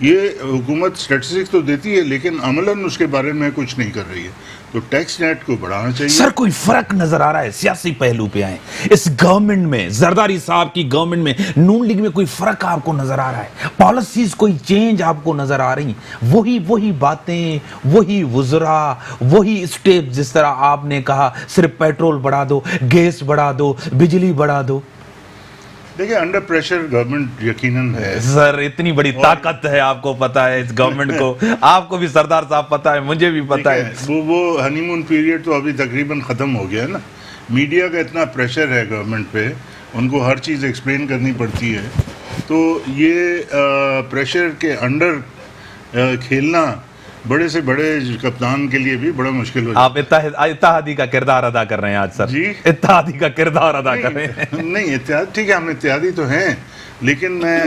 یہ حکومت اسٹیٹسٹکس تو دیتی ہے لیکن عملاً اس کے بارے میں کچھ نہیں کر رہی ہے. تو ٹیکس نیٹ کو بڑھانا چاہیے. سر کوئی فرق نظر آ رہا ہے سیاسی پہلو پہ آئیں اس گورنمنٹ میں, زرداری صاحب کی گورنمنٹ میں, نون لیگ میں کوئی فرق آپ کو نظر آ رہا ہے؟ پالیسیز کوئی چینج آپ کو نظر آ رہی ہیں؟ وہی باتیں, وہی وزراء, وہی اسٹیپ. جس طرح آپ نے کہا صرف پیٹرول بڑھا دو, گیس بڑھا دو, بجلی بڑھا دو. دیکھیں انڈر پریشر گورنمنٹ یقیناً ہے سر اتنی بڑی طاقت ہے, آپ کو پتا ہے اس گورنمنٹ کو, آپ کو بھی سردار صاحب پتا ہے, مجھے بھی پتا ہے. وہ ہنی مون پیریڈ تو ابھی تقریباً ختم ہو گیا ہے نا. میڈیا کا اتنا پریشر ہے گورنمنٹ پہ, ان کو ہر چیز ایکسپلین کرنی پڑتی ہے. تو یہ پریشر کے انڈر کھیلنا بڑے سے بڑے کپتان کے لیے بھی بڑا مشکل ہو جاتا ہے. آپ اتحادی کا کردار ادا کر رہے ہیں آج سر. جی اتحادی کا کردار ادا کر رہے ہیں. نہیں اتحاد ٹھیک ہے, ہم اتحادی تو ہیں, لیکن میں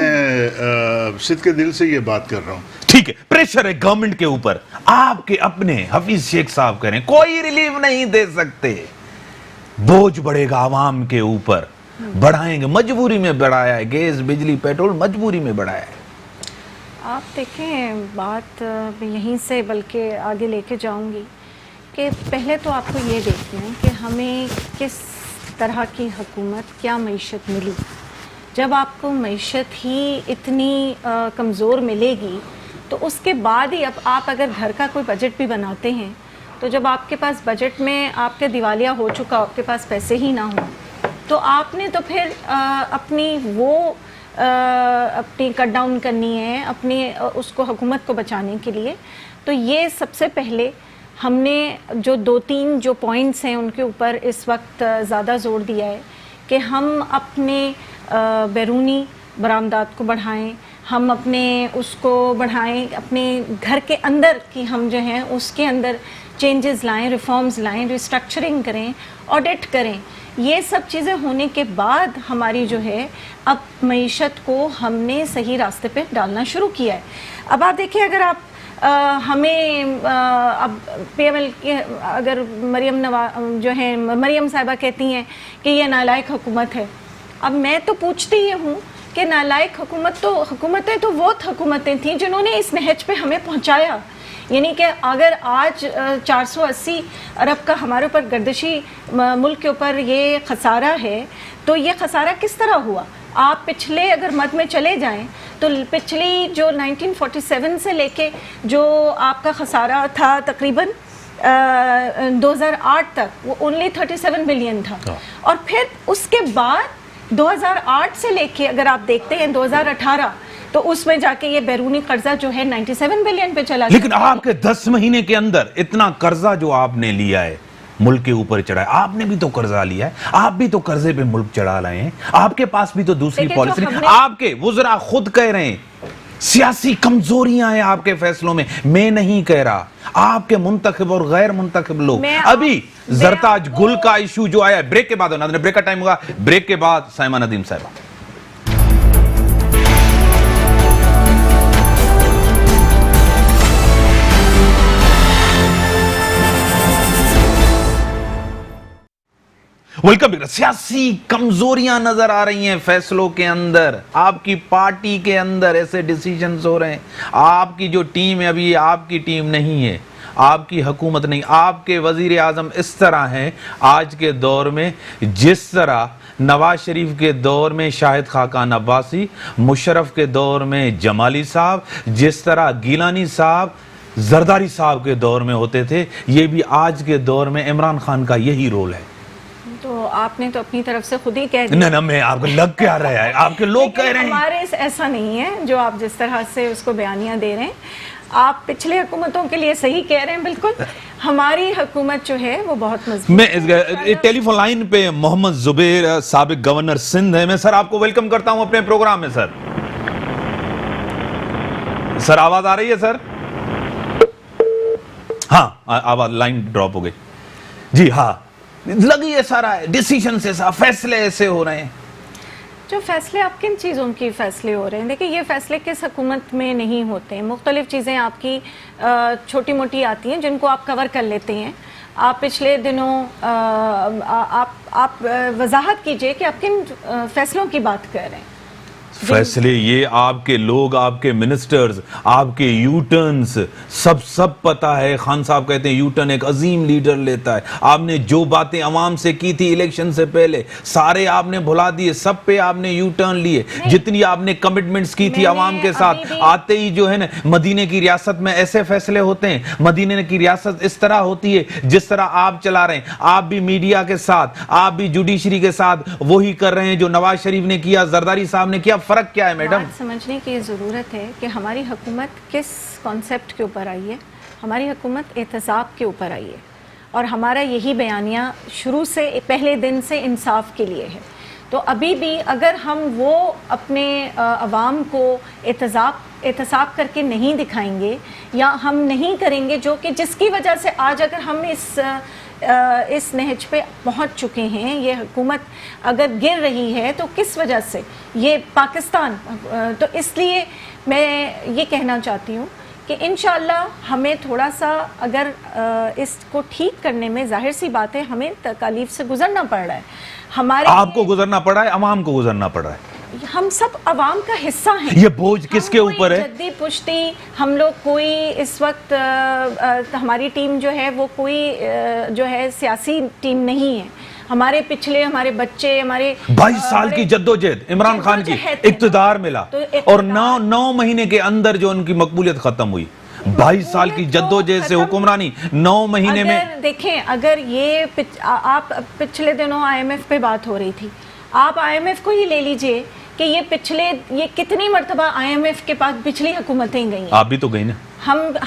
صدق کے دل سے یہ بات کر رہا ہوں. ٹھیک ہے, پریشر ہے گورنمنٹ کے اوپر. آپ کے اپنے حفیظ شیخ صاحب کہہ رہے ہیں کوئی ریلیف نہیں دے سکتے, بوجھ بڑھے گا عوام کے اوپر, بڑھائیں گے, مجبوری میں بڑھایا ہے, گیس بجلی پیٹرول مجبوری میں بڑھایا ہے. آپ دیکھیں بات یہیں سے بلکہ آگے لے کے جاؤں گی کہ پہلے تو آپ کو یہ دیکھنا ہے کہ ہمیں کس طرح کی حکومت, کیا معیشت ملی. جب آپ کو معیشت ہی اتنی کمزور ملے گی تو اس کے بعد ہی اب آپ اگر گھر کا کوئی بجٹ بھی بناتے ہیں تو جب آپ کے پاس بجٹ میں آپ کے دیوالیہ ہو چکا, آپ کے پاس پیسے ہی نہ ہوں, تو آپ نے تو پھر اپنی کٹ ڈاؤن کرنی ہے اپنی اس کو حکومت کو بچانے کے لیے. تو یہ سب سے پہلے ہم نے جو 2-3 جو پوائنٹس ہیں ان کے اوپر اس وقت زیادہ زور دیا ہے کہ ہم اپنے بیرونی برآمدات کو بڑھائیں, ہم اپنے اس کو بڑھائیں, اپنے گھر کے اندر کی ہم جو ہیں اس کے اندر چینجز لائیں, ریفارمز لائیں, ریسٹرکچرنگ کریں, آڈٹ کریں. یہ سب چیزیں ہونے کے بعد ہماری جو ہے اب معیشت کو ہم نے صحیح راستے پہ ڈالنا شروع کیا ہے. اب آپ دیکھیں اگر آپ ہمیں اب پی ایم ایل کے اگر مریم صاحبہ کہتی ہیں کہ یہ نالائق حکومت ہے, اب میں تو پوچھتی یہ ہوں کہ نالائق حکومتیں تو وہ حکومتیں تھیں جنہوں نے اس نہج پہ ہمیں پہنچایا. یعنی کہ اگر آج 480 ارب کا ہمارے اوپر گردشی ملک کے اوپر یہ خسارہ ہے تو یہ خسارہ کس طرح ہوا؟ آپ پچھلے اگر مد میں چلے جائیں تو پچھلی جو 1947 سے لے کے جو آپ کا خسارہ تھا تقریباً 2008 تک وہ اونلی 37 بلین تھا, اور پھر اس کے بعد 2008 سے لے کے اگر آپ دیکھتے ہیں 2018 تو اس میں جا کے یہ بیرونی قرضہ جو ہے 97 بلین پہ چلا گیا. لیکن آپ کے 10 مہینے کے اندر اتنا قرضہ جو آپ نے لیا ہے ملک کے اوپر چڑھا ہے, آپ نے بھی تو قرضہ لیا ہے, آپ بھی تو قرضے پہ ملک چڑھا رہے ہیں, آپ کے پاس بھی تو دوسری پالیسی نہیں. آپ کے وزراء خود کہہ رہے ہیں سیاسی کمزوریاں ہیں آپ کے فیصلوں میں نہیں کہہ رہا, آپ کے منتخب اور غیر منتخب لوگ. ابھی زرتاج گل کا ایشو جو آیا ہے, بریک کے بعد بریک کا ٹائم ہوگا, بریک کے بعد سائمہ ندیم صاحبہ. ویلکم. سیاسی کمزوریاں نظر آ رہی ہیں فیصلوں کے اندر, آپ کی پارٹی کے اندر ایسے ڈیسیجنز ہو رہے ہیں. آپ کی جو ٹیم ہے ابھی آپ کی ٹیم نہیں ہے, آپ کی حکومت نہیں, آپ کے وزیر اعظم اس طرح ہیں آج کے دور میں جس طرح نواز شریف کے دور میں شاہد خاقان عباسی, مشرف کے دور میں جمالی صاحب, جس طرح گیلانی صاحب زرداری صاحب کے دور میں ہوتے تھے, یہ بھی آج کے دور میں عمران خان کا یہی رول ہے. تو آپ نے تو اپنی طرف سے خود ہی کہہ دیا. نہ میں آپ کو لگ کیا رہا ہے, آپ کے لوگ کہہ رہے ہیں. ہمارے ایسا نہیں ہے جو آپ جس طرح سے اس کو بیانیاں دے رہے ہیں, آپ پچھلے حکومتوں کے لیے صحیح کہہ رہے ہیں. بالکل ہماری حکومت جو ہے وہ بہت مضبوط. میں ٹیلی فون لائن پہ محمد زبیر سابق گورنر سندھ ہے. میں سر آپ کو ویلکم کرتا ہوں اپنے پروگرام میں. سر آواز آ رہی ہے سر؟ ہاں آواز, لائن ڈراپ ہو گئی. جی ہاں, لگی ہے سارا ڈیسیجن سے فیصلے ایسے ہو رہے ہیں. جو فیصلے آپ کن چیزوں کی فیصلے ہو رہے ہیں؟ دیکھیں یہ فیصلے کس حکومت میں نہیں ہوتے ہیں, مختلف چیزیں آپ کی چھوٹی موٹی آتی ہیں جن کو آپ کور کر لیتے ہیں. آپ پچھلے دنوں آپ وضاحت کیجئے کہ آپ کن فیصلوں کی بات کر رہے ہیں. فیصلے یہ آپ کے لوگ، آپ کے منسٹرز، آپ کے یو ٹرنز، سب پتا ہے. خان صاحب کہتے ہیں یو ٹرن ایک عظیم لیڈر لیتا ہے. آپ نے جو باتیں عوام سے کی تھی الیکشن سے پہلے سارے آپ نے بھلا دیے، سب پہ آپ نے یو ٹرن لیے. جتنی آپ نے کمٹمنٹس کی تھی عوام کے ساتھ، آتے ہی جو ہے نا مدینے کی ریاست میں ایسے فیصلے ہوتے ہیں. مدینے کی ریاست اس طرح ہوتی ہے جس طرح آپ چلا رہے ہیں. آپ بھی میڈیا کے ساتھ، آپ بھی جوڈیشری کے ساتھ وہی کر رہے ہیں جو نواز شریف نے کیا، زرداری صاحب نے کیا. فرق کیا ہے میڈم؟ بات سمجھنے کی ضرورت ہے کہ ہماری حکومت کس کانسیپٹ کے اوپر آئی ہے. ہماری حکومت احتساب کے اوپر آئی ہے اور ہمارا یہی بیانیہ شروع سے پہلے دن سے انصاف کے لیے ہے. تو ابھی بھی اگر ہم وہ اپنے عوام کو احتساب کر کے نہیں دکھائیں گے یا ہم نہیں کریں گے جو کہ جس کی وجہ سے آج اگر ہم اس نہج پہ پہنچ چکے ہیں، یہ حکومت اگر گر رہی ہے تو کس وجہ سے؟ یہ پاکستان. تو اس لیے میں یہ کہنا چاہتی ہوں کہ انشاءاللہ ہمیں تھوڑا سا اگر اس کو ٹھیک کرنے میں، ظاہر سی بات ہے ہمیں تکالیف سے گزرنا پڑ رہا ہے. ہمارے آپ کو گزرنا پڑا ہے، عوام کو گزرنا پڑا ہے. ہم سب عوام کا حصہ ہیں. یہ بوجھ کس کے اوپر ہے؟ جدی پشتی ہم لوگ کوئی اس وقت ہماری ٹیم جو ہے وہ کوئی جو ہے سیاسی ٹیم نہیں ہے. ہمارے پچھلے ہمارے بچے، ہمارے 22 سال کی جدوجہد عمران خان کی اقتدار ملا اور 9 مہینے کے اندر جو ان کی مقبولیت ختم ہوئی. 22 سال کی جدوجہد سے حکمرانی 9 مہینے میں. دیکھیں اگر یہ آپ پچھلے دنوں آئی ایم ایف پہ بات ہو رہی تھی، آپ آئی ایم ایف کو ہی لے لیجئے کہ یہ کتنی مرتبہ آئی ایم ایف کے پاس پچھلی حکومتیں گئی ہیں. آپ بھی تو گئی نا،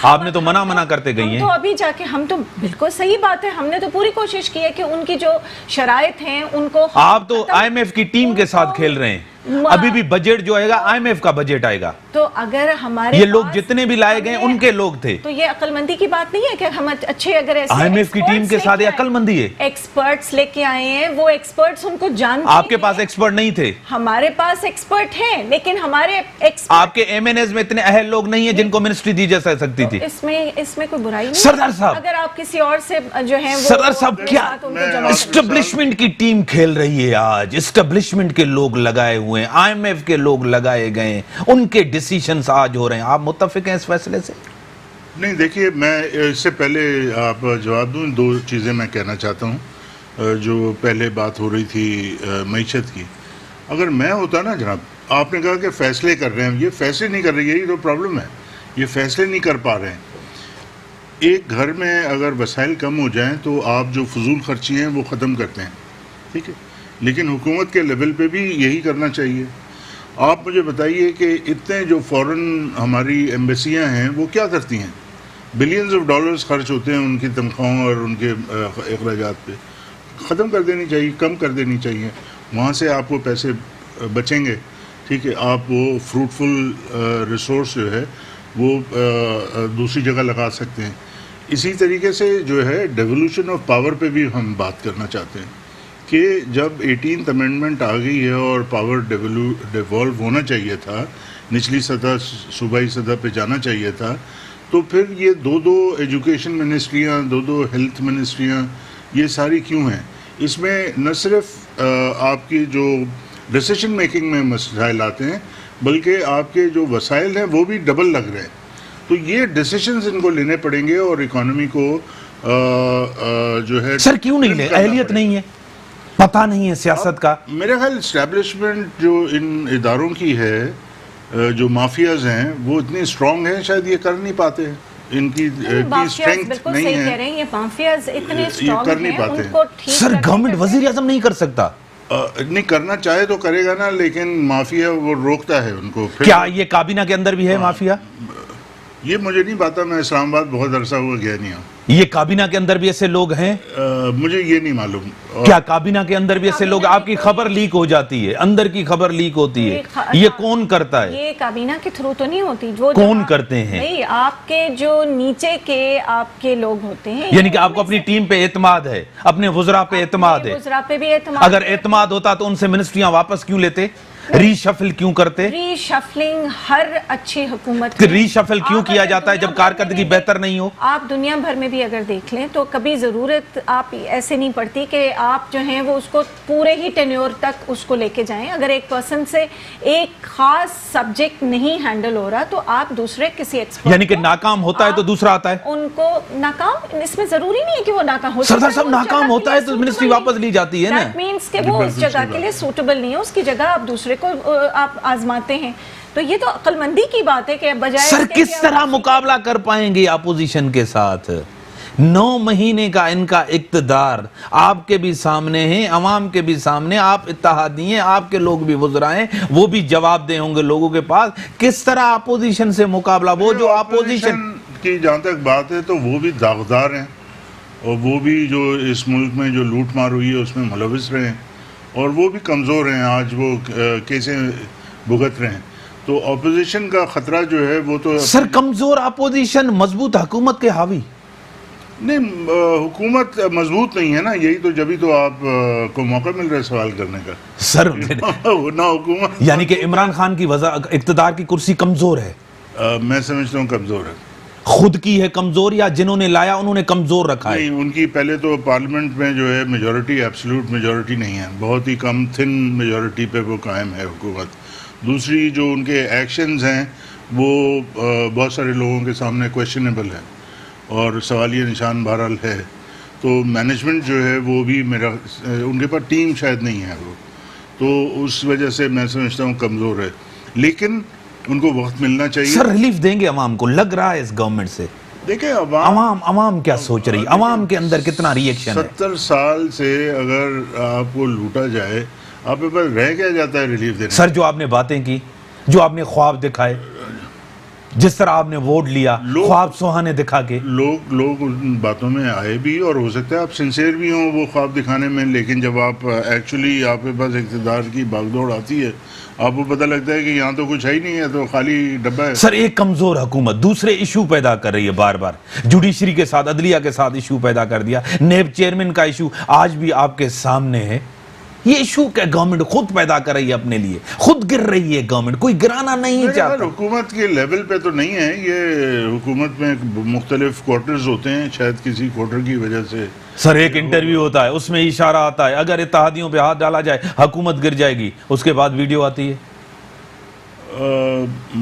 آپ نے تو منع کرتے گئی ہیں. تو ابھی جا کے ہم تو بالکل صحیح بات ہے، ہم نے تو پوری کوشش کی ہے کہ ان کی جو شرائط ہیں ان کو. آپ تو آئی ایم ایف کی ٹیم کے ساتھ کھیل رہے ہیں. ابھی بھی بجٹ جو آئے گا آئی ایم ایف کا بجٹ آئے گا. تو اگر ہمارے یہ لوگ جتنے بھی لائے گئے ان کے لوگ تھے. تو یہ عقل مندی کی بات نہیں ہے کہ ہم اچھے اگر ایسے آئی ایم ایف کی ٹیم کے ساتھ عقل مندی ہے. ایکسپرٹس لے کے آئے ہیں، وہ ایکسپرٹس ان کو جانتے ہیں. آپ کے پاس ایکسپرٹ نہیں تھے؟ ہمارے پاس ایکسپرٹ ہیں لیکن ہمارے آپ کے ایم این ایز میں اتنے اہل لوگ نہیں ہیں جن کو منسٹری دی جا سکتی تھی. اس میں کوئی برائی نہیں. سردار صاحب اگر آپ کسی اور سے جو ہے سردار صاحب کیا اسٹیبلشمنٹ کی ٹیم کھیل رہی ہے آج؟ اسٹیبلشمنٹ کے لوگ لگائے ہوئے ہیں، آئی ایم ایف کے لوگ لگائے گئے ہیں، ان کے ڈیسیشنز آج ہو رہے ہیں. آپ متفق ہیں اس فیصلے سے؟ نہیں دیکھیے، میں اس سے پہلے آپ جواب دوں. 2 چیزیں میں کہنا چاہتا ہوں. جو پہلے بات ہو رہی تھی معیشت کی، اگر میں ہوتا نا جناب، آپ نے کہا کہ فیصلے کر رہے ہیں، یہ فیصلے نہیں کر رہے، یہی تو پرابلم ہے. یہ فیصلے نہیں کر پا رہے ہیں. ایک گھر میں اگر وسائل کم ہو جائیں تو آپ جو فضول خرچی ہیں وہ ختم کرتے ہیں، ٹھیک ہے، لیکن حکومت کے لیول پہ بھی یہی کرنا چاہیے. آپ مجھے بتائیے کہ اتنے جو فورن ہماری ایمبیسیاں ہیں وہ کیا کرتی ہیں؟ بلینز آف ڈالرز خرچ ہوتے ہیں ان کی تنخواہوں اور ان کے اخراجات پہ. ختم کر دینی چاہیے، کم کر دینی چاہیے. وہاں سے آپ کو پیسے بچیں گے، ٹھیک ہے. آپ وہ فروٹفل ریسورس جو ہے وہ دوسری جگہ لگا سکتے ہیں. اسی طریقے سے جو ہے ڈیولوشن آف پاور پہ بھی ہم بات کرنا چاہتے ہیں کہ جب 18th امینڈمنٹ آ گئی ہے اور پاور ڈیوالو ہونا چاہیے تھا، نچلی سطح صوبائی سطح پہ جانا چاہیے تھا، تو پھر یہ 2 ایجوکیشن منسٹریاں، 2 ہیلتھ منسٹریاں، یہ ساری کیوں ہیں؟ اس میں نہ صرف آپ کی جو ڈیسیشن میکنگ میں مسائل آتے ہیں بلکہ آپ کے جو وسائل ہیں وہ بھی ڈبل لگ رہے ہیں. تو یہ ڈیسیشنز ان کو لینے پڑیں گے اور اکانومی کو جو ہے. سر کیوں نہیں لے؟ اہلیت نہیں ہے، پتہ نہیں ہے سیاست کا. میرے خیال اسٹیبلشمنٹ جو ان اداروں کی ہے، جو مافیاز ہیں وہ اتنی اسٹرانگ ہیں، شاید یہ کر نہیں پاتے ہیں. ان کی اسٹرینتھ نہیں ہے، یہ مافیاز اتنے یہ کر نہیں پاتے ہیں. سر گورنمنٹ وزیر اعظم نہیں کر سکتا. نہیں کرنا چاہے تو کرے گا نا، لیکن مافیا وہ روکتا ہے ان کو. کیا یہ کابینہ کے اندر بھی ہے مافیا؟ یہ مجھے نہیں پتا، میں اسلام آباد بہت عرصہ ہوا گیا نہیں ہوں. یہ کابینہ کے اندر بھی ایسے لوگ ہیں؟ مجھے یہ نہیں معلوم. کیا کابینہ کے اندر بھی ایسے لوگ؟ آپ کی خبر لیک ہو جاتی ہے، اندر کی خبر لیک ہوتی ہے، یہ کون کرتا ہے؟ یہ کابینہ کے تھرو تو نہیں ہوتی. جو کون کرتے ہیں؟ نہیں، آپ کے جو نیچے کے آپ کے لوگ ہوتے ہیں. یعنی کہ آپ کو اپنی ٹیم پہ اعتماد ہے، اپنے وزراء پہ اعتماد ہے. وزراء پہ بھی اعتماد. اگر اعتماد ہوتا تو ان سے منسٹریاں واپس کیوں لیتے؟ ری شفل کیوں کرتے؟ ری شفلنگ ہر اچھی حکومت ری شفل کیوں کیا جاتا ہے جب کارکردگی بہتر نہیں ہو؟ آپ دنیا بھر میں بھی اگر دیکھ لیں تو کبھی ضرورت آپ ایسے نہیں پڑتی کہ آپ جو ہیں وہ اس کو پورے ہی ٹینیور تک اس کو لے کے جائیں. اگر ایک پرسن سے ایک خاص سبجیکٹ نہیں ہینڈل ہو رہا تو آپ دوسرے کسی ایکسپرٹ یعنی کہ ناکام ہوتا ہے تو دوسرا آتا ہے. ان کو ناکام اس میں ضروری نہیں ہے کہ وہ ناکام ہو. سردار صاحب ناکام ہوتا ہے تو منسٹری واپس لی جاتی ہے نا. دیٹ مینس کہ وہ اس جگہ کے لیے سوٹیبل نہیں ہے, اس کی جگہ آپ دوسرے کو آپ آزماتے ہیں. تو یہ تو عقل مندی کی بات ہے کہ بجائے سر کس طرح مقابلہ کر پائیں گے اپوزیشن کے ساتھ؟ 9 مہینے کا ان کا اقتدار آپ کے بھی سامنے ہیں, عوام کے بھی سامنے, آپ اتحادی ہیں, آپ کے لوگ بھی وزراء ہیں, وہ بھی جواب دہ ہوں گے لوگوں کے پاس. کس طرح اپوزیشن سے مقابلہ؟ وہ جو اپوزیشن کی جہاں تک بات ہے تو وہ بھی داغدار ہیں, اور وہ بھی جو اس ملک میں جو لوٹ مار ہوئی ہے اس میں ملوث رہے ہیں, اور وہ بھی کمزور ہیں, آج وہ کیسے بھگت رہے ہیں. تو اپوزیشن کا خطرہ جو ہے وہ تو سر کمزور اپوزیشن مضبوط حکومت کے حاوی نہیں, حکومت مضبوط نہیں ہے نا, یہی تو جبھی تو آپ کو موقع مل رہا ہے سوال کرنے کا سر. نہ حکومت یعنی کہ عمران خان کی اقتدار کی کرسی کمزور ہے؟ میں سمجھتا ہوں کمزور ہے. خود کی ہے کمزور یا جنہوں نے لایا انہوں نے کمزور رکھا ہے؟ نہیں, ان کی پہلے تو پارلیمنٹ میں جو ہے میجورٹی ایبسلوٹ میجورٹی نہیں ہے, بہت ہی کم تھن میجورٹی پہ وہ قائم ہے حکومت. دوسری جو ان کے ایکشنز ہیں وہ بہت سارے لوگوں کے سامنے کویشچنیبل ہے اور سوالیہ نشان بہرحال ہے. تو مینجمنٹ جو ہے وہ بھی میرا ان کے پاس ٹیم شاید نہیں ہے وہ, تو اس وجہ سے میں سمجھتا ہوں کمزور ہے. لیکن ان کو وقت ملنا چاہیے. سر ریلیف دیں گے عوام کو لگ رہا ہے اس گورنمنٹ سے؟ دیکھیں عوام کیا سوچ رہی ہے, عوام کے اندر کتنا ری ایکشن ہے؟ 70 سال سے اگر آپ کو لوٹا جائے آپ کے پاس رہ کیا جاتا ہے ریلیف دینے؟ سر جو آپ نے باتیں کی, جو آپ نے خواب دکھائے, جس طرح آپ نے ووٹ لیا خواب سہانے دکھا کے, لوگ ان باتوں میں آئے بھی, اور ہو سکتا ہے آپ سنسیئر بھی ہوں وہ خواب دکھانے میں, لیکن جب آپ ایکچولی آپ کے پاس اقتدار کی باغ دوڑ آتی ہے آپ کو پتہ لگتا ہے کہ یہاں تو کچھ ہے ہی نہیں ہے, تو خالی ڈبہ ہے. سر ایک کمزور حکومت دوسرے ایشو پیدا کر رہی ہے, بار بار جوڈیشری کے ساتھ, عدلیہ کے ساتھ ایشو پیدا کر دیا, نیب چیئرمین کا ایشو آج بھی آپ کے سامنے ہے. یہ ایشو کیا گورنمنٹ خود پیدا کر رہی ہے اپنے لیے, خود گر رہی ہے گورنمنٹ, کوئی گرانا نہیں چاہتا. حکومت کے لیول پہ تو نہیں ہے یہ, حکومت میں مختلف کوارٹرز ہوتے ہیں, شاید کسی کوارٹر کی وجہ سے. سر ایک انٹرویو ہوتا ہے اس میں اشارہ آتا ہے اگر اتحادیوں پہ ہاتھ ڈالا جائے حکومت گر جائے گی, اس کے بعد ویڈیو آتی ہے.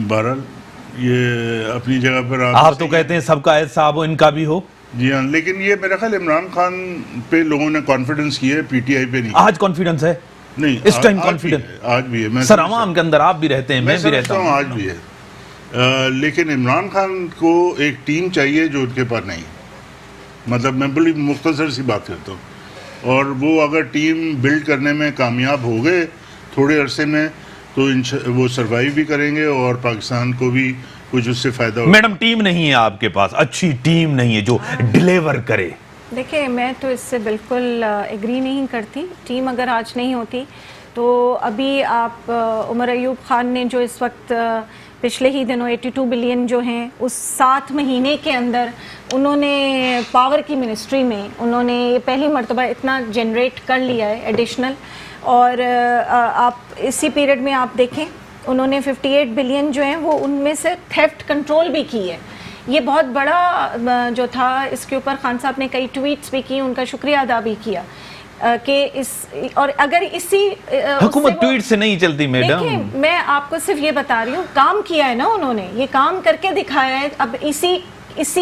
بہرحال یہ اپنی جگہ پر آپ تو کہتے ہیں سب کا احتساب ہو, ان کا بھی ہو. جی ہاں, لیکن یہ میرا خیال عمران خان پہ لوگوں نے کانفیڈنس کی ہے, پی ٹی آئی پہ نہیں. آج کانفیڈنس ہے؟ نہیں, اس ٹائم کانفیڈنس آج بھی ہے. سر عوام کے اندر آپ بھی رہتے ہیں, میں بھی رہتا ہوں, آج بھی ہے. لیکن عمران خان کو ایک ٹیم چاہیے جو ان کے پاس نہیں. مطلب میں بڑی مختصر سی بات کرتا ہوں, اور وہ اگر ٹیم بلڈ کرنے میں کامیاب ہو گئے تھوڑے عرصے میں تو وہ سروائیو بھی کریں گے اور پاکستان کو بھی کچھ اس سے فائدہ ہوگا. میڈم ٹیم نہیں ہے آپ کے پاس, اچھی ٹیم نہیں ہے جو ڈیلیور کرے. دیکھیں میں تو اس سے بالکل ایگری نہیں کرتی. ٹیم اگر آج نہیں ہوتی تو ابھی آپ عمر ایوب خان نے جو اس وقت پچھلے ہی دنوں 82 بلین جو ہیں اس 7 مہینے کے اندر انہوں نے پاور کی منسٹری میں انہوں نے پہلی مرتبہ اتنا جنریٹ کر لیا ہے ایڈیشنل. اور آپ اسی پیریڈ میں آپ دیکھیں انہوں نے 58 بلین جو ہیں وہ ان میں سے تھیفٹ کنٹرول بھی کی ہے. یہ بہت بڑا جو تھا, اس کے اوپر خان صاحب نے کئی ٹویٹس بھی کی, ان کا شکریہ ادا بھی کیا کہ اس, اور اگر اسی حکومت ٹویٹ سے نہیں چلتی میڈم. دیکھیں میں آپ کو صرف یہ بتا رہی ہوں, کام کیا ہے نا انہوں نے, یہ کام کر کے دکھایا ہے. اب اسی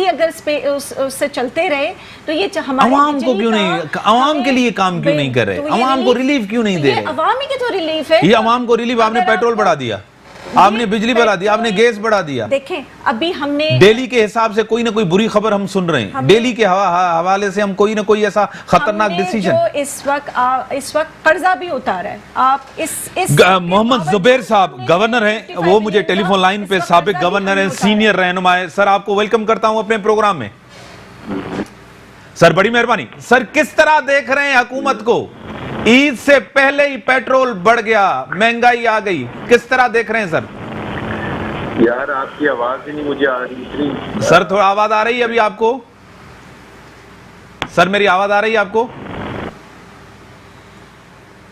اگر اس سے چلتے رہے تو یہ ہمارے عوام کو کیوں نہیں, عوام کے لیے کام کیوں نہیں کر رہے, عوام کو ریلیف کیوں نہیں دے رہے؟ عوام ہی کے تو ریلیف ہے. یہ عوام کو ریلیف, آپ نے پیٹرول بڑھا دیا, آپ نے بجلی بڑھا دیا, آپ نے گیس بڑھا دیا. دیکھیں ابھی ہم نے ڈیلی کے حساب سے کوئی نہ کوئی بری خبر ہم سن رہے ہیں, ڈیلی کے حوالے سے ہم کوئی نہ کوئی ایسا خطرناک ڈیسیجن. جو اس وقت قرضہ بھی اتارا ہے. آپ اس محمد زبیر صاحب گورنر ہیں, وہ مجھے ٹیلی فون لائن پہ سابق گورنر ہیں, سینئر رہنما ہے. سر آپ کو ویلکم کرتا ہوں اپنے پروگرام میں. سر بڑی مہربانی. سر کس طرح دیکھ رہے ہیں حکومت کو؟ عید سے پہلے ہی پیٹرول بڑھ گیا, مہنگائی آ گئی, کس طرح دیکھ رہے ہیں سر؟ یار آپ کی آواز ہی نہیں مجھے آ رہی. سر تھوڑا آواز آ رہی ہے ابھی آپ کو؟ سر میری آواز آ رہی ہے آپ کو؟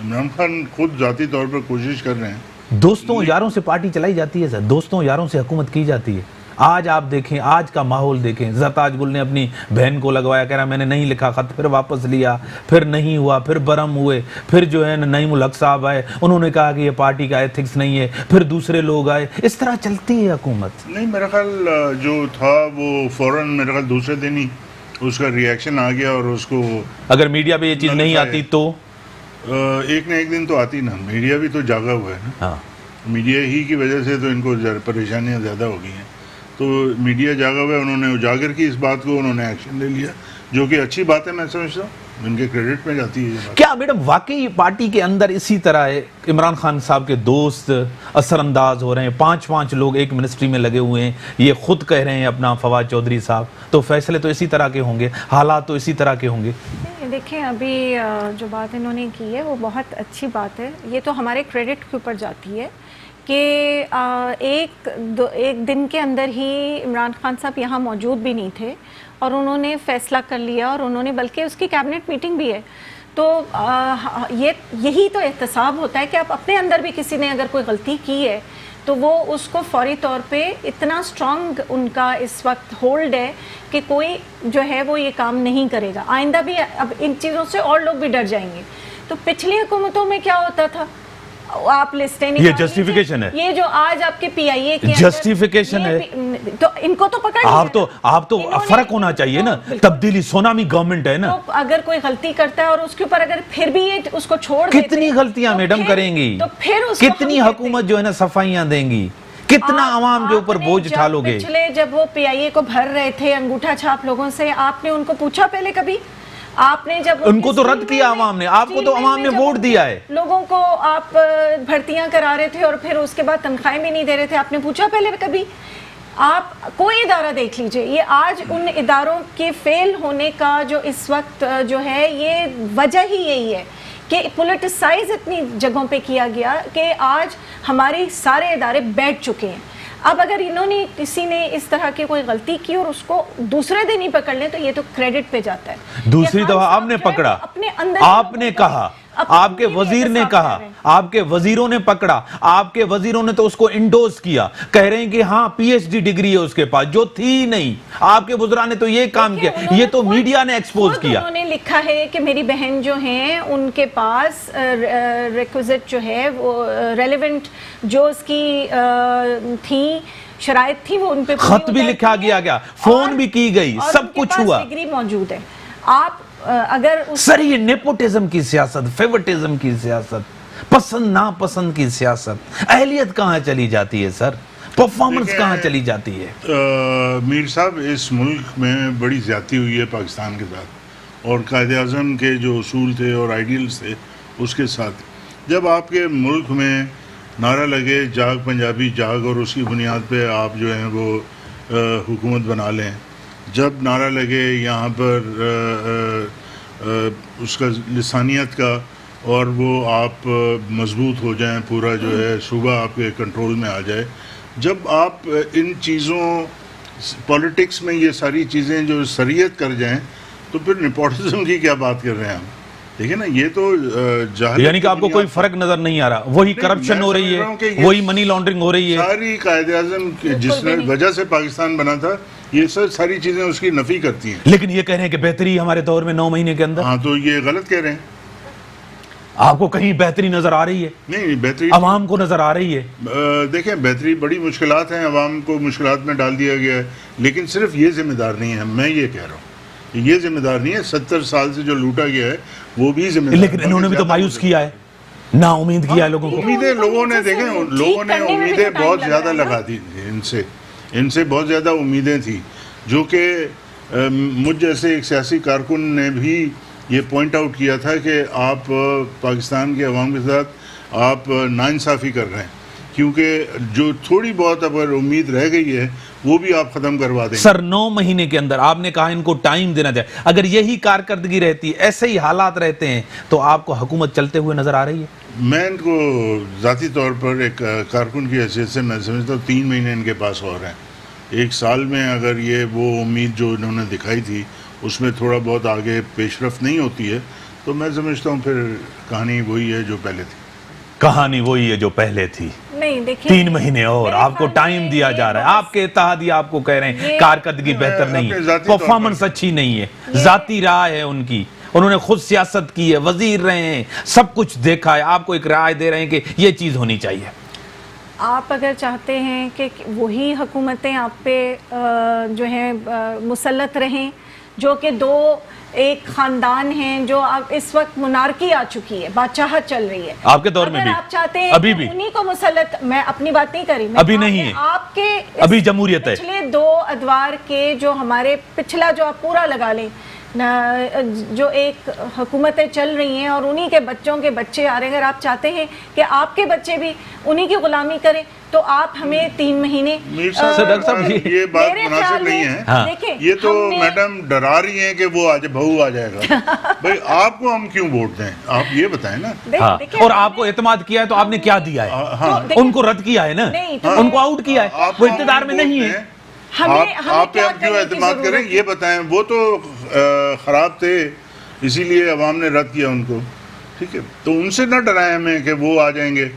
عمران خان خود ذاتی طور پر کوشش کر رہے ہیں. دوستوں یاروں سے پارٹی چلائی جاتی ہے سر, دوستوں یاروں سے حکومت کی جاتی ہے. آج آپ دیکھیں, آج کا ماحول دیکھیں, زرتاج گل نے اپنی بہن کو لگوایا, کہہ رہا میں نے نہیں لکھا خط, پھر واپس لیا, پھر نہیں ہوا, پھر برہم ہوئے, پھر جو ہے نعیم الحق صاحب آئے, انہوں نے کہا کہ یہ پارٹی کا ایتھکس نہیں ہے, پھر دوسرے لوگ آئے. اس طرح چلتی ہے حکومت. نہیں, میرا خیال جو تھا وہ فوراً میرا خیال دوسرے دن ہی اس کا ریاکشن آ گیا, اور اس کو اگر میڈیا پہ یہ چیز نہیں آتی تو ایک نہ ایک دن تو آتی نا. میڈیا بھی تو جاگا ہوا ہے نا, ہاں, میڈیا ہی کی وجہ سے تو ان کو پریشانیاں زیادہ ہو گئی ہیں. تو میڈیا جاگا ہوا ہے, انہوں نے اجاگر کی اس بات کو, انہوں نے ایکشن لے لیا, جو کہ اچھی بات ہے. میں سمجھتا ہوں ان کے کریڈٹ میں جاتی ہے یہ بات. کیا میڈم واقعی پارٹی کے اندر اسی طرح ہے, عمران خان صاحب کے دوست اثر انداز ہو رہے ہیں, 5 لوگ ایک منسٹری میں لگے ہوئے ہیں, یہ خود کہہ رہے ہیں اپنا فواد چودھری صاحب, تو فیصلے تو اسی طرح کے ہوں گے, حالات تو اسی طرح کے ہوں گے. دیکھیں ابھی جو بات انہوں نے کی ہے وہ بہت اچھی بات ہے. یہ تو ہمارے کریڈٹ کے اوپر جاتی ہے کہ ایک دن کے اندر ہی عمران خان صاحب یہاں موجود بھی نہیں تھے اور انہوں نے فیصلہ کر لیا, اور انہوں نے بلکہ اس کی کیبنٹ میٹنگ بھی ہے. تو یہی تو احتساب ہوتا ہے کہ آپ اپنے اندر بھی کسی نے اگر کوئی غلطی کی ہے تو وہ اس کو فوری طور پہ اتنا سٹرونگ ان کا اس وقت ہولڈ ہے کہ کوئی جو ہے وہ یہ کام نہیں کرے گا آئندہ بھی. اب ان چیزوں سے اور لوگ بھی ڈر جائیں گے. تو پچھلی حکومتوں میں کیا ہوتا تھا, آپ لسٹیں یہ جسٹیفیکیشن ہے, یہ جو آج آپ کے پی آئی اے کے جسٹیفیکیشن ہے, تو ان کو تو پکڑ آپ تو فرق ہونا چاہیے نا, تبدیلی سونامی گورنمنٹ ہے نا. اگر کوئی غلطی کرتا ہے اور اس کے اوپر اگر پھر بھی یہ اس کو چھوڑ دیتے, کتنی غلطیاں میڈم کریں گی, تو پھر کتنی حکومت جو ہے نا صفائیاں دیں گی, کتنا عوام کے اوپر بوجھ اٹھا لو گے. پچھلے جب وہ پی آئی اے کو بھر رہے تھے انگوٹھا چھاپ لوگوں سے, آپ نے ان کو پوچھا پہلے کبھی؟ آپ نے جب ان کو تو رد کیا عوام نے, آپ کو تو عوام نے ووٹ دیا ہے. لوگوں کو آپ بھرتیاں کرا رہے تھے اور پھر اس کے بعد تنخواہیں بھی نہیں دے رہے تھے, آپ نے پوچھا پہلے کبھی؟ آپ کوئی ادارہ دیکھ لیجئے, یہ آج ان اداروں کے فیل ہونے کا جو اس وقت جو ہے یہ وجہ ہی یہی ہے کہ پولیٹیسائز اتنی جگہوں پہ کیا گیا کہ آج ہمارے سارے ادارے بیٹھ چکے ہیں. اب اگر انہوں نے کسی نے اس طرح کی کوئی غلطی کی اور اس کو دوسرے دن ہی پکڑ لیں تو یہ تو کریڈٹ پہ جاتا ہے. دوسری دفعہ آپ نے پکڑا, آپ نے کہا, آپ کے وزیر نے کہا, آپ کے وزیروں نے پکڑا, آپ کے وزیروں نے تو اس کو انڈوز کیا, کہہ رہے ہیں کہ ہاں پی ایچ ڈی ڈگری ہے اس کے پاس, جو تھی نہیں. آپ کے وزراء نے تو یہ کام کیا, یہ تو میڈیا نے ایکسپوز کیا. انہوں نے لکھا ہے کہ میری بہن جو ہیں ان کے پاس ریکوزٹ جو ہے وہ ریلیونٹ جو اس کی تھی شرائط تھی وہ ان پہ خط بھی لکھا گیا, فون بھی کی گئی, سب کچھ ہوا. ڈگری موجود ہے. آپ اگر سر یہ نیپوٹزم کی سیاست, فیوٹزم کی سیاست, پسند ناپسند کی سیاست, اہلیت کہاں چلی جاتی ہے سر, پرفارمنس کہاں چلی جاتی ہے؟ میر صاحب اس ملک میں بڑی زیادتی ہوئی ہے پاکستان کے ساتھ, اور قائد اعظم کے جو اصول تھے اور آئیڈیلز تھے اس کے ساتھ. جب آپ کے ملک میں نعرہ لگے جاگ پنجابی جاگ, اور اس کی بنیاد پہ آپ جو ہیں وہ حکومت بنا لیں, جب نعرہ لگے یہاں پر اس کا لسانیت کا, اور وہ آپ مضبوط ہو جائیں, پورا جو ہے صوبہ آپ کے کنٹرول میں آ جائے, جب آپ ان چیزوں پولیٹکس میں یہ ساری چیزیں جو سریت کر جائیں, تو پھر نیپوٹزم کی کیا بات کر رہے ہیں ہم؟ دیکھیں نا, یہ تو یعنی کہ آپ کو کوئی فرق نظر نہیں آ رہا, وہی کرپشن ہو رہی ہے, وہی منی لانڈرنگ ہو رہی ہے. ساری قائد اعظم جس وجہ سے پاکستان بنا تھا, یہ ساری چیزیں اس کی نفی کرتی ہیں. لیکن یہ کہہ رہے ہیں کہ بہتری ہمارے دور میں 9 مہینے کے اندر. ہاں, تو یہ غلط کہہ رہے ہیں. آپ کو کہیں بہتری نظر آ رہی ہے؟ نہیں, بہتری عوام کو نظر آ رہی ہے. دیکھیں, بہتری بڑی مشکلات ہیں, عوام کو مشکلات میں ڈال دیا گیا ہے, لیکن صرف یہ ذمہ دار نہیں ہے. میں یہ کہہ رہا ہوں یہ ذمہ دار نہیں ہے, 70 سال سے جو لوٹا گیا ہے وہ بھی ذمہ دار. لیکن انہوں نے بھی تو مایوس کیا ہے, نا امید کیا ہے لوگوں کو. امیدیں لوگوں نے, دیکھیں لوگوں نے امیدیں بہت زیادہ لگا دی ان سے بہت زیادہ امیدیں تھیں, جو کہ مجھ جیسے ایک سیاسی کارکن نے بھی یہ پوائنٹ آؤٹ کیا تھا کہ آپ پاکستان کے عوام کے ساتھ آپ ناانصافی کر رہے ہیں, کیونکہ جو تھوڑی بہت اگر امید رہ گئی ہے وہ بھی آپ ختم کروا دیں. سر 9 مہینے کے اندر آپ نے کہا ان کو ٹائم دینا چاہیے. اگر یہی کارکردگی رہتی, ایسے ہی حالات رہتے ہیں, تو آپ کو حکومت چلتے ہوئے نظر آ رہی ہے؟ میں ان کو ذاتی طور پر ایک کارکن کی حیثیت سے میں سمجھتا ہوں 3 مہینے ان کے پاس اور ہیں. 1 سال میں اگر یہ وہ امید جو انہوں نے دکھائی تھی اس میں تھوڑا بہت آگے پیش رفت نہیں ہوتی ہے, تو تو میں سمجھتا ہوں پھر کہانی وہی ہے جو پہلے تھی. کہانی وہی ہے جو پہلے تھی. نہیں دیکھیں 3 مہینے اور آپ کو ٹائم دیا جا رہا ہے. آپ کے اتحادیہ آپ کو کہہ رہے ہیں کارکردگی بہتر نہیں ہے, پرفارمنس اچھی نہیں ہے, ذاتی رائے ہے ان کی, انہوں نے خود سیاست کی ہے, وزیر رہے ہیں, سب کچھ دیکھا ہے, آپ کو ایک رائے دے رہے ہیں کہ یہ چیز ہونی چاہیے. آپ اگر چاہتے ہیں کہ وہی حکومتیں آپ پہ جو ہیں مسلط رہیں, جو کہ ایک خاندان ہیں, جو اب اس وقت منارکی آ چکی ہے, بادشاہت چل رہی ہے آپ کے دور میں بھی, اگر آپ چاہتے ہیں ابھی بھی انہی کو مسلط, میں اپنی بات نہیں کری, ابھی نہیں ہے, آپ کے ابھی جمہوریت ہے. پچھلے 2 ادوار کے جو ہمارے پچھلا جو آپ پورا لگا لیں, جو ایک حکومتیں چل رہی ہیں اور انہی کے بچوں کے بچے آ رہے ہیں, اگر آپ چاہتے ہیں کہ آپ کے بچے بھی انہی کی غلامی کریں تو آپ ہمیں 3 مہینے. ڈاکٹر صاحب یہ بات مناسب نہیں ہے. یہ تو میڈم ڈرا رہی ہیں کہ وہ بہو آ جائے گا. بھائی آپ کو ہم کیوں ووٹ دیں, آپ یہ بتائیں نا. اور آپ کو اعتماد کیا ہے تو آپ نے کیا دیا ہے؟ ان کو رد کیا ہے نا, ان کو آؤٹ کیا ہے, وہ اقتدار میں نہیں ہے. آپ پہ اب کیوں اعتماد کریں یہ بتائیں. وہ تو خراب تھے اسی لیے عوام نے رد کیا ان کو, ٹھیک ہے, تو ان سے نہ ڈرائیں ہمیں کہ وہ آ جائیں گے.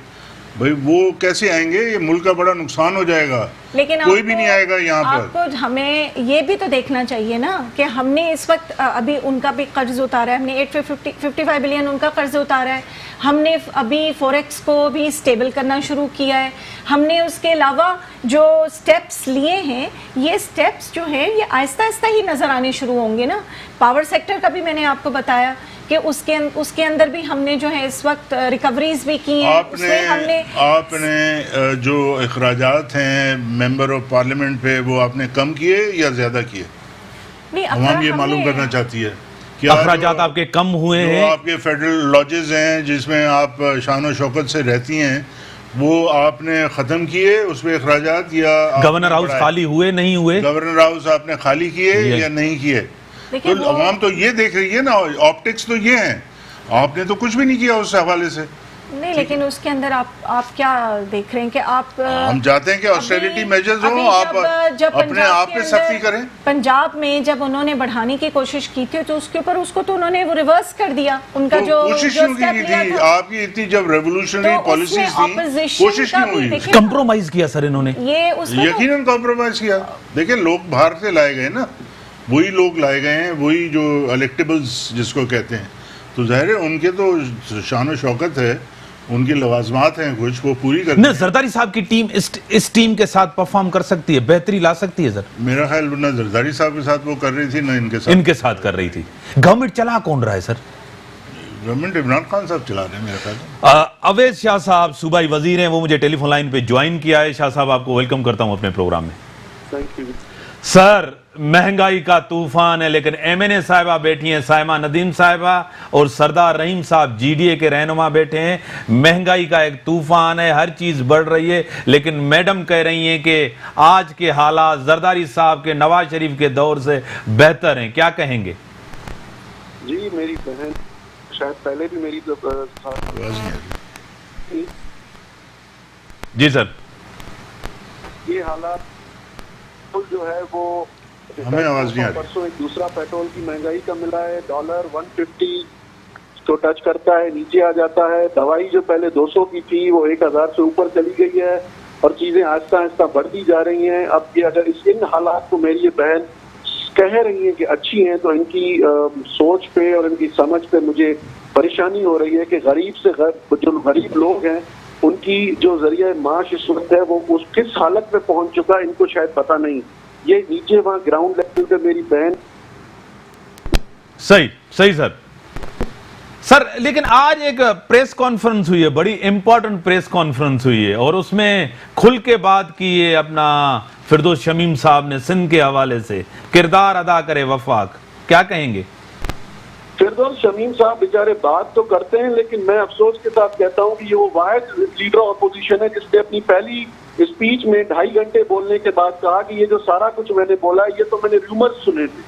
بھائی وہ کیسے آئیں گے, یہ ملک کا بڑا نقصان ہو جائے گا, لیکن کوئی بھی نہیں آئے گا یہاں پر. آپ کو ہمیں یہ بھی تو دیکھنا چاہیے نا کہ ہم نے اس وقت ابھی ان کا بھی قرض اتارا ہے, ہم نے 855 بلین ان کا قرض اتارا ہے, ہم نے ابھی فوریکس کو بھی سٹیبل کرنا شروع کیا ہے, ہم نے اس کے علاوہ جو سٹیپس لیے ہیں, یہ سٹیپس جو ہیں یہ آہستہ آہستہ ہی نظر آنے شروع ہوں گے نا. پاور سیکٹر کا بھی میں نے آپ کو بتایا کہ اس کے اندر بھی ہم نے جو ہے اس وقت ریکوریز بھی کی ہیں. آپ نے جو اخراجات ہیں ممبر آف پارلیمنٹ پہ وہ آپ نے کم کیے یا زیادہ کیے؟ عوام یہ معلوم کرنا چاہتی ہے کہ اخراجات آپ کے کم ہوئے ہیں. آپ کے فیڈرل لاجز ہیں جس میں آپ شان و شوکت سے رہتی ہیں, وہ آپ نے ختم کیے اس پہ اخراجات, یا گورنر ہاؤس خالی ہوئے نہیں ہوئے؟ گورنر ہاؤس آپ نے خالی کیے یا نہیں کیے؟ تو عوام تو یہ دیکھ رہی ہے نا, آپٹکس تو یہ ہیں, آپ نے تو کچھ بھی نہیں کیا اس حوالے سے. نہیں, لیکن اس کے اندر آپ کیا دیکھ رہے ہیں کہ آپ, ہم چاہتے ہیں کہ آسٹریلٹی میجرز ہوں, آپ اپنے آپ پہ سختی کریں. پنجاب میں جب انہوں نے بڑھانے کی کوشش کی تھی تو اس کے اوپر اس کو تو انہوں نے وہ ریورس کر دیا, ان کا جو کوشش کیوں کی تھی آپ کی اتنی جب ریولوشنری پالیسیز تھیں, کوشش کیوں ہوئی؟ کمپرومائز کیا سر انہوں نے, یقیناً کمپرومائز کیا. دیکھیں لوگ باہر سے لائے گئے نا, وہی لوگ لائے گئے ہیں, وہی جو الیکٹیبلز جس کو کہتے ہیں, تو ظاہر ہے ان کے تو شان و شوکت ہے, ان کی لوازمات ہیں کچھ, وہ پوری کرتے ہیں. زرداری صاحب کی ٹیم اس ٹیم کے ساتھ پرفارم کر سکتی ہے, بہتری لا سکتی ہے سر؟ میرا خیال نہ زرداری صاحب کے ساتھ وہ کر رہی تھی, نہ ان کے ساتھ کر رہی تھی. گورنمنٹ چلا کون رہا ہے سر؟ گورنمنٹ عمران خان صاحب چلا رہے ہیں میرا خیال. اویس شاہ صاحب صوبائی وزیر ہیں, وہ مجھے ٹیلی فون لائن پہ جوائن کیا ہے. شاہ صاحب آپ کو ویلکم کرتا ہوں اپنے پروگرام میں. Thank you. سر مہنگائی کا طوفان ہے, لیکن ایم این اے صاحبہ بیٹھی ہیں, سائمہ ندیم صاحبہ, اور سردار رحیم صاحب جی ڈی اے کے رہنما بیٹھے ہیں. مہنگائی کا ایک طوفان ہے, ہر چیز بڑھ رہی ہے, لیکن میڈم کہہ رہی ہیں کہ آج کے حالات زرداری صاحب کے نواز شریف کے دور سے بہتر ہیں. کیا کہیں گے؟ جی میری بہن شاید پہلے بھی میری جی سر, یہ حالات جو ہے وہ ہمیں آواز نہیں آ رہی. پرسوں ایک دوسرا پیٹرول کی مہنگائی کا ملا ہے, ڈالر 150 کو ٹچ کرتا ہے, نیچے آ جاتا ہے. دوائی جو پہلے 200 کی تھی وہ 1000 سے اوپر چلی گئی ہے, اور چیزیں آہستہ آہستہ بڑھتی جا رہی ہیں. اب یہ اگر ان حالات کو میری یہ بہن کہہ رہی ہیں کہ اچھی ہیں, تو ان کی سوچ پہ اور ان کی سمجھ پہ مجھے پریشانی ہو رہی ہے کہ غریب سے جو غریب لوگ ہیں ان کی جو ذریعہ معاش اس وقت ہے وہ اس کس حالت پہ پہنچ چکا ان کو شاید پتہ نہیں. یہ نیچے وہاں گراؤنڈ لیول پہ میری بہن. صحیح سر, لیکن آج ایک پریس کانفرنس ہوئی ہے, بڑی امپورٹنٹ پریس کانفرنس ہوئی ہے, اور اس میں کھل کے بات کی ہے اپنا فردوس شمیم صاحب نے سندھ کے حوالے سے, کردار ادا کرے وفاق. کیا کہیں گے؟ فردوس شمیم صاحب بیچارے بات تو کرتے ہیں, لیکن میں افسوس کے ساتھ کہتا ہوں کہ یہ وہ واحد لیڈر اپوزیشن ہے جس نے اپنی پہلی اسپیچ میں 2.5 گھنٹے بولنے کے بعد کہا کہ یہ جو سارا کچھ میں نے بولا یہ تو میں نے ریومرز سنے تھے.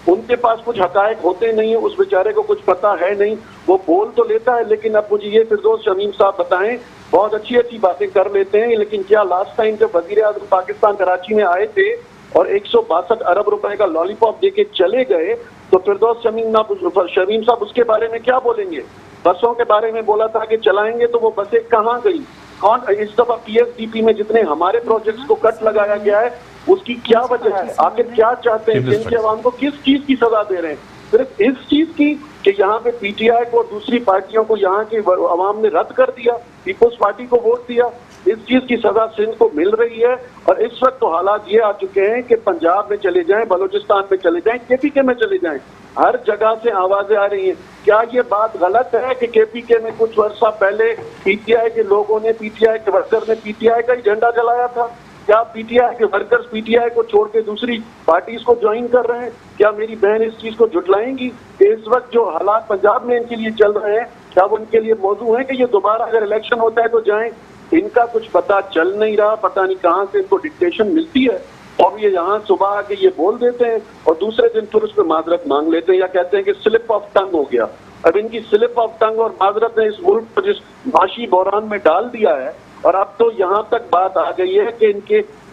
ان کے پاس کچھ حقائق ہوتے نہیں ہیں, اس بیچارے کو کچھ پتا ہے نہیں, وہ بول تو لیتا ہے, لیکن اب مجھے یہ فردوس شمیم صاحب بتائیں, بہت اچھی باتیں کر لیتے ہیں, لیکن کیا لاسٹ ٹائم جب وزیر اعظم پاکستان کراچی میں آئے تھے اور 162 ارب روپے کا لالی پاپ دے کے چلے گئے, تو فردوس شمیم صاحب اس کے بارے میں کیا بولیں گے؟ بسوں کے بارے میں بولا تھا کہ چلائیں گے، تو وہ بسیں کہاں گئی؟ کون اس دفعہ پی ایس ڈی پی میں جتنے ہمارے پروجیکٹس کو کٹ لگایا گیا ہے اس کی کیا وجہ ہے؟ آخر کیا چاہتے ہیں؟ جن کے عوام کو کس چیز کی سزا دے رہے ہیں؟ صرف اس چیز کی کہ یہاں پہ پی ٹی آئی کو اور دوسری پارٹیوں کو یہاں کی عوام نے رد کر دیا، پیپلز پارٹی کو ووٹ دیا، اس چیز کی سزا سندھ کو مل رہی ہے۔ اور اس وقت تو حالات یہ آ چکے ہیں کہ پنجاب میں چلے جائیں، بلوچستان میں چلے جائیں، کے پی کے میں چلے جائیں، ہر جگہ سے آوازیں آ رہی ہیں۔ کیا یہ بات غلط ہے کہ کے پی کے میں کچھ عرصہ پہلے پی ٹی آئی کے لوگوں نے، پی ٹی آئی کے ورکر نے پی ٹی آئی کا ہی جھنڈا جلایا تھا؟ کیا پی ٹی آئی کے ورکرز پی ٹی آئی کو چھوڑ کے دوسری پارٹیز کو جوائن کر رہے ہیں؟ کیا میری بہن اس چیز کو جھٹلائیں گی کہ اس وقت جو حالات پنجاب میں ان کے لیے چل رہے ہیں کیا وہ ان کے لیے موضوع ہے کہ یہ دوبارہ اگر الیکشن ہوتا ہے تو جائیں؟ ان کا کچھ پتہ چل نہیں رہا، پتہ نہیں کہاں سے ان کو ڈکٹیشن ملتی ہے، اور یہ یہاں صبح آ کے یہ بول دیتے ہیں اور دوسرے دن پھر اس پہ معذرت مانگ لیتے ہیں یا کہتے ہیں کہ سلپ آف ٹنگ ہو گیا۔ اب ان کی سلپ آف ٹنگ اور معذرت نے اس ملک کو جس معاشی بحران میں ڈال دیا ہے، اور اب تو یہاں تک بات آ گئی ہے کہ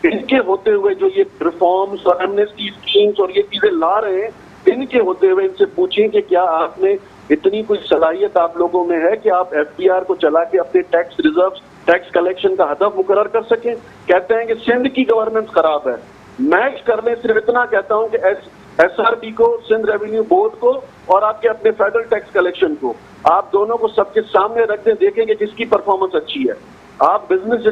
ان کے ہوتے ہوئے جو یہ ریفارمز اور ایمنسٹی اسکیمز اور یہ چیزیں لا رہے ہیں، ان کے ہوتے ہوئے ان سے پوچھیں کہ کیا آپ نے اتنی کوئی صلاحیت آپ لوگوں میں ہے کہ آپ ایف ڈی آر کو چلا کے اپنے ٹیکس ریزروز، ٹیکس کلیکشن کا ہدف مقرر کر سکیں؟ کہتے ہیں کہ سندھ کی گورننس خراب ہے۔ میں کر لیں صرف اتنا کہتا ہوں کہ ایس آر بی کو، سندھ ریونیو بورڈ کو اور آپ کے اپنے فیڈرل ٹیکس کلیکشن کو، آپ دونوں کو سب کے سامنے رکھ دیں، دیکھیں کہ کس کی پرفارمنس اچھی ہے۔ آپ بزنس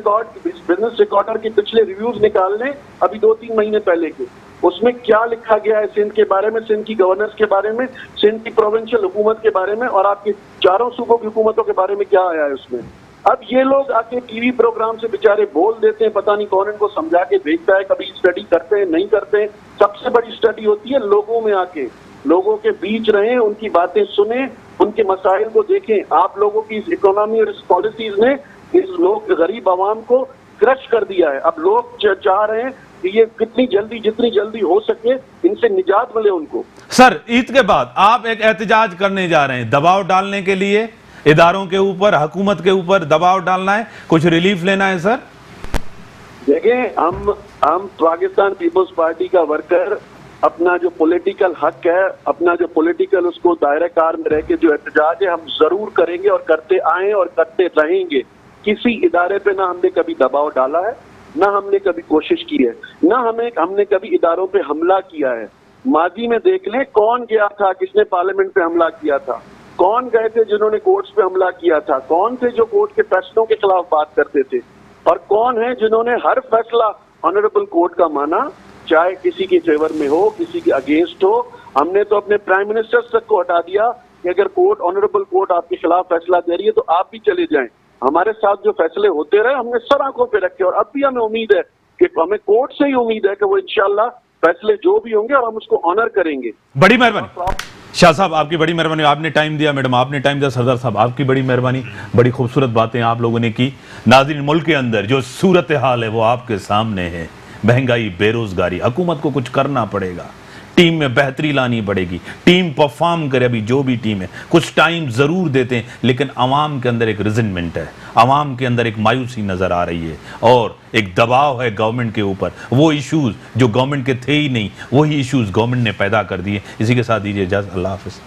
ریکارڈر کے پچھلے ریویوز نکال لیں ابھی 2-3 مہینے پہلے کے، اس میں کیا لکھا گیا ہے سندھ کے بارے میں، سندھ کی گورننس کے بارے میں، سندھ کی پروونشل حکومت کے بارے میں، اور آپ کے چاروں صوبوں کی حکومتوں کے بارے میں کیا آیا ہے اس میں۔ اب یہ لوگ آ کے ٹی وی پروگرام سے بیچارے بول دیتے ہیں، پتہ نہیں کون ان کو سمجھا کے بھیجتا ہے، کبھی اسٹڈی کرتے ہیں نہیں کرتے ہیں۔ سب سے بڑی اسٹڈی ہوتی ہے لوگوں میں آ کے، لوگوں کے بیچ رہیں، ان کی باتیں سنیں، ان کے مسائل کو دیکھیں۔ آپ لوگوں کی اس اکانومی اور اس پالیسیز نے اس لوگ غریب عوام کو کرش کر دیا ہے۔ اب لوگ چاہ رہے ہیں کہ یہ جتنی جلدی ہو سکے ان سے نجات ملے ان کو۔ سر، عید کے بعد آپ ایک احتجاج کرنے جا رہے ہیں دباؤ ڈالنے کے لیے، اداروں کے اوپر، حکومت کے اوپر دباؤ ڈالنا ہے، کچھ ریلیف لینا ہے سر؟ دیکھیں، ہم پاکستان پیپلز پارٹی کا ورکر اپنا جو پولیٹیکل حق ہے، اپنا جو پولیٹیکل اس کو دائرہ کار میں رہ کے جو احتجاج ہے ہم ضرور کریں گے اور کرتے آئیں اور کرتے رہیں گے۔ کسی ادارے پہ نہ ہم نے کبھی دباؤ ڈالا ہے، نہ ہم نے کبھی کوشش کی ہے، نہ ہم نے کبھی اداروں پہ حملہ کیا ہے۔ ماضی میں دیکھ لیں کون گیا تھا، کس نے پارلیمنٹ پہ حملہ کیا تھا، کون گئے تھے جنہوں نے کورٹس پہ حملہ کیا تھا، کون تھے جو کورٹ کے فیصلوں کے خلاف بات کرتے تھے، اور کون ہیں جنہوں نے ہر فیصلہ آنریبل کورٹ کا مانا، چاہے کسی کے فیور میں ہو، کسی کے اگینسٹ ہو۔ ہم نے تو اپنے پرائم منسٹر تک کو ہٹا دیا کہ اگر آنریبل کورٹ آپ کے خلاف فیصلہ دے رہی ہے تو آپ بھی چلے جائیں۔ ہمارے ساتھ جو فیصلے ہوتے رہے ہم نے سر آنکھوں پہ رکھے، اور اب بھی ہمیں امید ہے کہ ہمیں کورٹ سے ہی امید ہے کہ وہ انشاءاللہ فیصلے جو بھی ہوں گے اور ہم اس کو آنر کریں گے۔ بڑی مہربانی شاہ صاحب، آپ کی بڑی مہربانی، آپ نے ٹائم دیا، میڈم آپ نے ٹائم دیا، سردار صاحب آپ کی بڑی مہربانی، بڑی خوبصورت باتیں آپ لوگوں نے کی۔ ناظرین، ملک کے اندر جو صورتحال ہے وہ آپ کے سامنے ہے، مہنگائی، بے روزگاری، حکومت کو کچھ کرنا پڑے گا، ٹیم میں بہتری لانی پڑے گی، ٹیم پرفارم کرے، ابھی جو بھی ٹیم ہے کچھ ٹائم ضرور دیتے ہیں، لیکن عوام کے اندر ایک ریزنمنٹ ہے، عوام کے اندر ایک مایوسی نظر آ رہی ہے، اور ایک دباؤ ہے گورنمنٹ کے اوپر۔ وہ ایشوز جو گورنمنٹ کے تھے ہی نہیں، وہی ایشوز گورنمنٹ نے پیدا کر دیے۔ اسی کے ساتھ دیجیے اجازت، اللہ حافظ۔